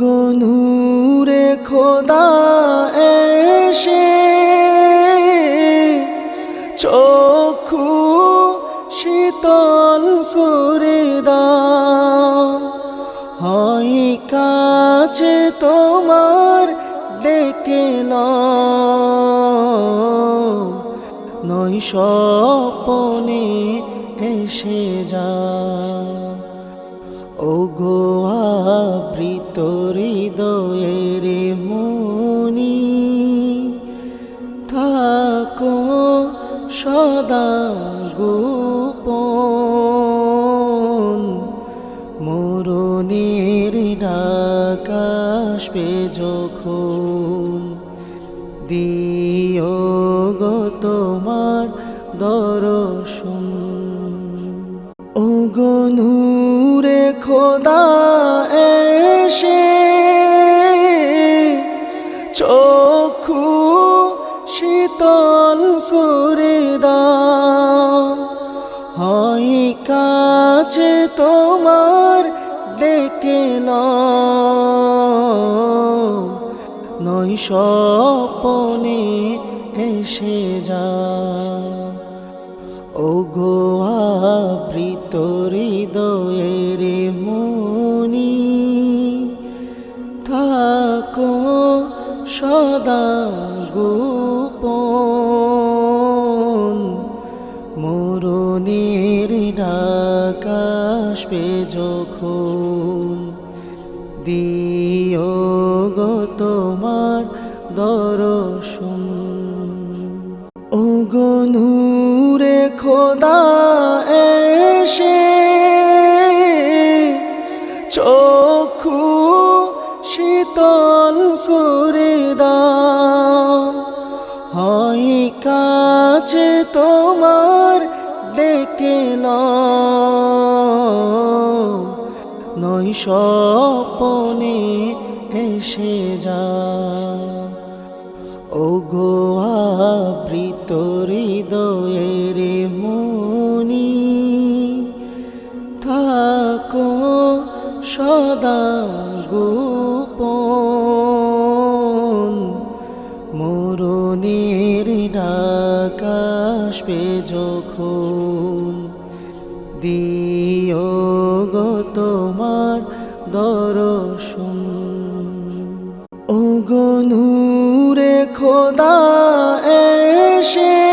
গো নূরে খোদা এসে চক্ষু শীতল করে দাও, হয় কাছে তোমার ডেকে নয় স্বপনে এসে যা। ওগো আবৃত হৃদয়ের মনি, থাকো সদা গোপন। মরণের ডাক আসবে যখন, দিও গো তোমার দর্শন। ওগো নূরে খোদা এসে চক্ষু শীতল করে দাও, হয় কাছে তোমার ডেকে নয় স্বপনে এসে যা। ওগো আবৃত হৃদয়ের মনি, থাকো সদা গোপন। মরণের ডাক আসবে যখন, দিও গো তোমার দর্শন। ওগো নূরে খোদা এসে চক্ষু শীতল করে দাও, হয় কাছে তোমার ডেকে নয় স্বপনে এসে যা। ওগো আবৃত হৃদয়ের মনি, থাকো সদা গোপন। মরণের ডাক আসবে যখন, দিও গো তোমার দর্শন। ওগো নূরে খোদা এসে